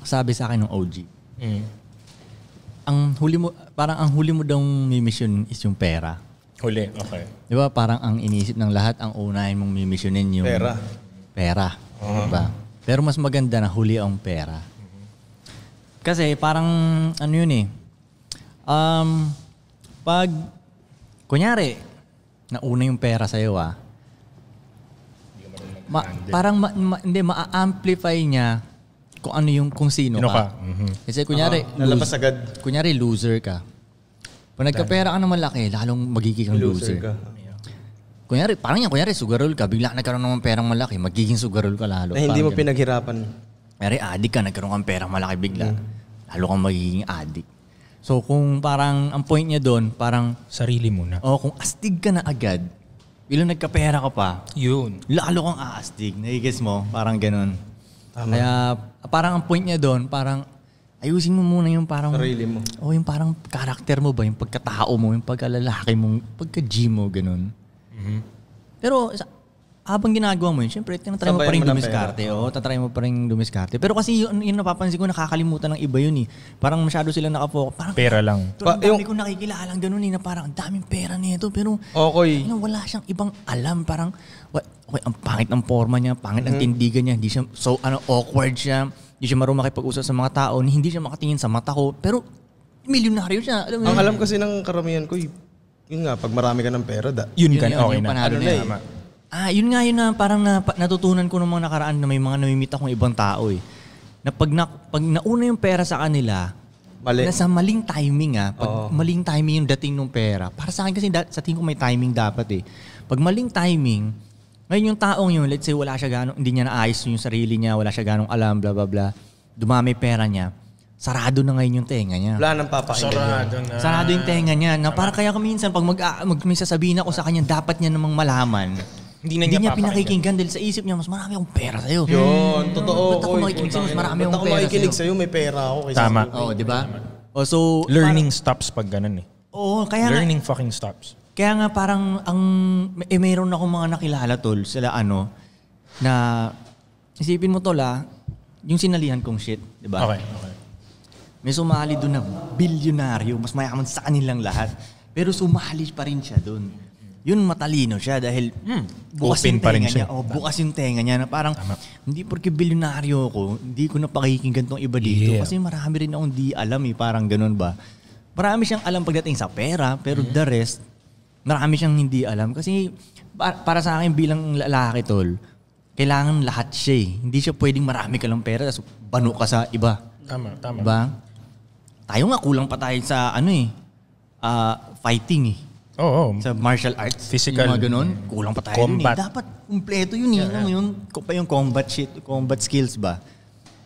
sabi sa akin ng OG. Ang huli mo daw mimission is yung pera. Huli, okay. Di ba? Parang ang iniisip ng lahat, ang unahin mong mimissionin yung pera. Diba? Pero mas maganda na huli ang pera. Kasi parang, ano yun eh, pag, kunyari, nauna yung pera sa'yo parang hindi, ma-amplify niya kung ano yung, kung sino ka. Kasi kunyari, nalabas agad. Kunyari, loser ka. Pag nagkapera ka ng malaki, lalong magiging kang loser. Kunyari, sugarol ka, bigla nagkaroon ng perang malaki, magiging sugarol ka lalo. Na hindi mo pinaghirapan. Kunyari, addict ka, nagkaroon kang perang malaki bigla. Lalo kang magiging addict. So, kung parang, ang point niya doon, parang... Sarili muna. Kung astig ka na agad, bilang nagkapera ka pa, yun. Lalo kang aastig. Nagigets mo? Parang ganun. Tama. Kaya, parang ang point niya doon, parang, ayusin mo muna yung parang... Sarili mo. Yung parang karakter mo ba, yung pagkatao mo, yung pagkalalaki mo, pagka-G mo, ganun. Pero habang ginagawa mo yun, syempre, tinatry mo pa rin dumiskarte. Tatry mo pa rin dumiskarte. Pero kasi yun napapansin ko, nakakalimutan ng iba yun eh. Parang masyado silang nakafocus. Parang pera lang. Ang dami ko nakikilala lang ganun eh, na parang ang daming pera nito. Pero wala siyang ibang alam. Parang, ang pangit ng forma niya, pangit ang tindigan niya, hindi siya, awkward siya, hindi siya marunong makipag-usap sa mga tao, hindi siya makatingin sa mata ko. Pero, milyonaryo siya. Alam mo ang alam kasi ng karamihan ko, yun nga, pag marami ka ng pera, yun okay na. Panalo na eh. Yun nga yun na parang natutunan ko ng mga nakaraan na may mga namimit akong ibang tao eh. Na pag nauna yung pera sa kanila, nasa maling timing Pag maling timing yung dating ng pera. Para sa akin kasi sa tingin ko may timing dapat eh. Pag maling timing, ngayon yung taong yun, let's say wala siya hindi niya naayos yung sarili niya, wala siya ganong alam, bla bla bla. Dumami pera niya. Sarado na ngayon yung tenga niya. Wala nang papakinggan. Sarado yung tenga niya. Na para kaya minsan, pag may sasabihin ako sa kanya, dapat niya namang malaman. Hindi niya pinakikinggan dahil sa isip niya, mas marami akong pera sa'yo. Yun, totoo. Ba't ako makikinig sa'yo, mas marami akong pera sa'yo. Ba't ako makikinig sa'yo, may pera ako. Tama. Di ba? Learning stops pag ganun eh. Kaya Learning fucking stops. Kaya nga parang, mayroon akong mga nakilala tol, sila na, isipin mo tol yung sinalihan kong shit, di ba? Okay. May sumali doon na bilyonaryo, mas mayaman sa kanilang lahat. Pero sumali pa rin siya doon. Yun matalino siya dahil bukas yung tenga niya. Bukas yung tenga niya na parang hindi porque bilyonaryo ako, hindi ko na pakikinggan tong iba dito. Kasi marami rin akong di alam parang ganun ba. Marami siyang alam pagdating sa pera, pero the rest, marami siyang hindi alam. Kasi para sa akin bilang lalaki tol, kailangan lahat siya Hindi siya pwedeng marami ka lang pera tapos bano ka sa iba. Tama. Diba? Tayo nga kulang pa tayo sa fighting Sa martial arts. Physical. Yung mga ganun, kulang pa tayo combat. dun Dapat kumpleto yun Alam mo yun, yung combat skills ba?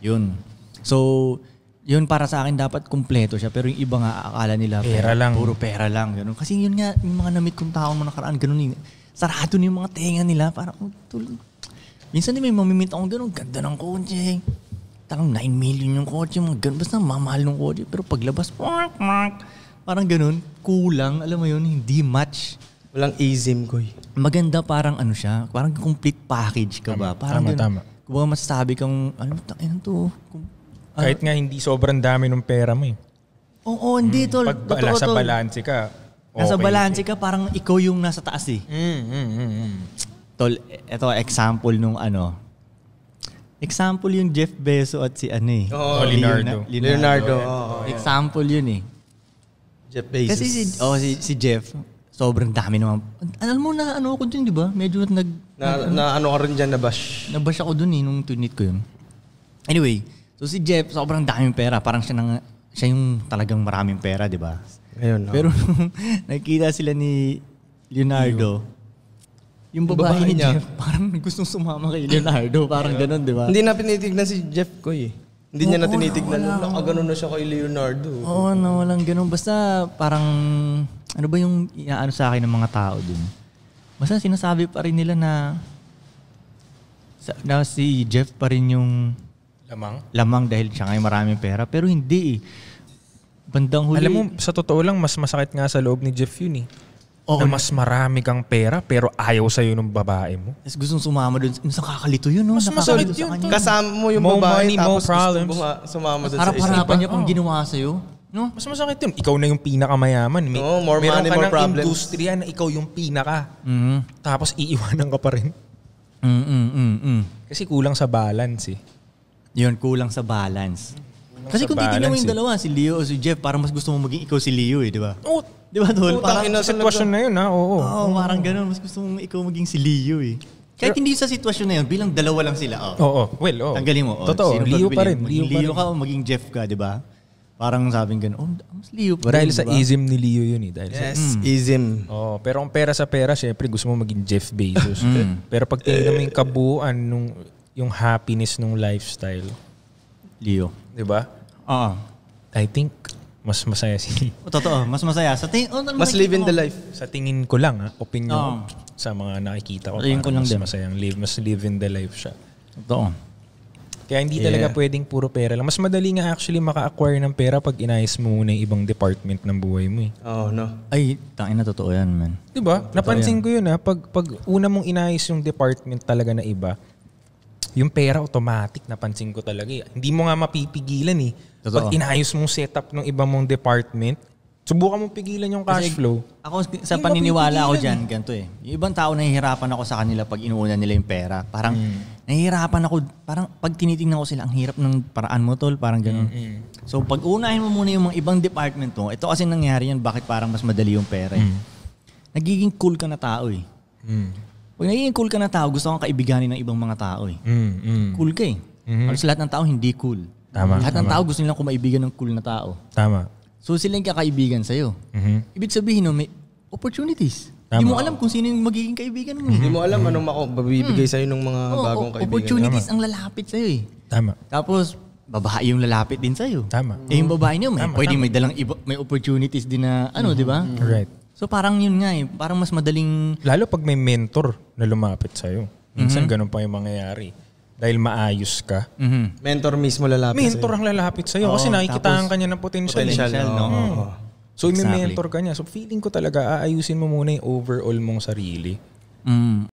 Yun. So, yun para sa akin dapat kumpleto siya. Pero yung iba nga akala nila pera lang. Puro pera lang. Ganun. Kasi yun nga, yung mga namit kong taon mo nakaraan, ganun sarado na yung mga tenga nila. Parang, minsan may mamimit akong ganun, ganda ng kotse. Tarang 9 million yung kotse mo. Basta mamahal ng kotse. Pero paglabas, parang ganun, kulang. Alam mo yun, hindi match. Walang easy ko Maganda parang siya. Parang complete package ka ba? Parang tama. Kung masasabi kang, to? Kahit nga hindi sobrang dami ng pera mo hindi tol. Pag nasa balanse ka, nasa balanse ka, parang ikaw yung nasa taas Tol, ito example nung example yung Jeff Bezos at si Leonardo. Example yun Jeff Bezos. Kasi si Jeff, sobrang dami naman. Alam mo na ako dun, di ba? Medyo na ka rin dyan, nabash. Nabash ako dun nung tunit ko yun. Anyway, so si Jeff, sobrang daming pera. Parang siya yung talagang maraming pera, di ba? Pero nung nakikita sila ni Leonardo, yung babae ni Jeff, parang gustong sumama kay Leonardo. Parang ganun, di ba? Hindi na pinitignan si Jeff ko Hindi niya na tinitignan. Nakaganon na siya kay Leonardo. Walang ganun. Basta parang, ano ba yung inaano sa akin ng mga tao dun? Basta sinasabi pa rin nila na si Jeff pa rin yung lamang dahil siya ngayon maraming pera. Pero hindi Bandang huli. Alam mo, sa totoo lang, mas masakit nga sa loob ni Jeff yun na mas marami kang pera pero ayaw sa'yo ng babae mo. Tapos gustong sumama doon. Minsan kakalito yun, no? Mas masakit yun. Kasama mo yung More babae money, more tapos problems. gusto sumama doon sa isa. Harap-harapan niya pang ginawa sa'yo. No? Mas masakit yun. Ikaw na yung pinakamayaman. More meron money, ka more ng problems. industriya na ikaw yung pinaka. Tapos iiwanan ka pa rin. Kasi kulang sa balance eh. Yun, kulang sa balance. Kasi kung titignan mo yung dalawa, si Leo o si Jeff, parang mas gusto mo maging ikaw si Leo eh, di ba? Oo. Di ba, Tol? Parang Sa sitwasyon na yun ha, oo. Oo, parang ganun. Mas gusto mo ikaw maging si Leo eh. Kahit hindi sa sitwasyon na yun, bilang dalawa lang sila. Oo. Well, oo. Tanggalin mo. Totoo, Leo pa rin. Maging Leo ka o maging Jeff ka, di ba? Parang sabing ganun, mas Leo pa rin. Dahil sa ism ni Leo yun eh. Ism. Pero kung pera sa pera, syempre gusto mo maging Jeff Bezos. Pero pag tingnan mo yung kabuuan, yung happiness nung lifestyle, Leo. di ba? Oo. I think mas masaya si Totoo, mas masaya. Mas live in the life. sa tingin ko lang, opinion sa mga nakikita ko. Tingin ko lang mas din. masayang mas live in the life siya. Totoo. Kaya hindi talaga pwedeng puro pera lang. Mas madali nga actually maka-acquire ng pera pag inayos mo muna yung ibang department ng buhay mo eh. Oh, no. Ay, tangina, totoo yan, man. Di ba? Napansin ko yun pag una mong inayos yung department talaga na iba, yung pera automatic, napansin ko talaga eh. Hindi mo nga mapipigilan eh. Totoo. Pag inayos mong setup ng iba mong department, subukan mong pigilan yung cash flow. Ako, sa paniniwala ko dyan, ganito eh. Yung ibang tao, nahihirapan ako sa kanila pag inuuna nila yung pera. Parang, nahihirapan ako, parang pag tinitingnan ko sila, ang hirap ng paraan mo, tol. Parang ganun. So, pag unahin mo muna yung mga ibang department mo, ito kasi nangyari yan, bakit parang mas madali yung pera eh. Nagiging cool ka na tao eh. Pag nagiging cool ka na tao, gusto kang kaibiganin ng ibang mga tao eh. Cool ka eh. Halos lahat ng tao hindi cool. Lahat ng tao gusto nilang kumaibigan ng cool na tao. Tama. So sila yung kakaibigan sa'yo. Ibig sabihin, no, may opportunities. Tama. Hindi mo alam kung sino yung magiging kaibigan mo. Hindi mo alam anong mabibigay sa'yo ng mga bagong kaibigan. Opportunities ang lalapit sa'yo eh. Tama. Tapos, babae yung lalapit din sa'yo. Tama. Eh yung babae niyo, pwedeng may dalang may opportunities din na, di ba? Right. So parang yun nga eh. Parang mas madaling... Lalo pag may mentor na lumapit sa'yo. Minsan ganun pa yung mangyayari. Dahil maayos ka. Mentor mismo lalapit Mentor ang lalapit sa'yo kasi nakikitaan ka niya ng potential. no? So may mentor ka niya. So feeling ko talaga aayusin mo muna yung overall mong sarili.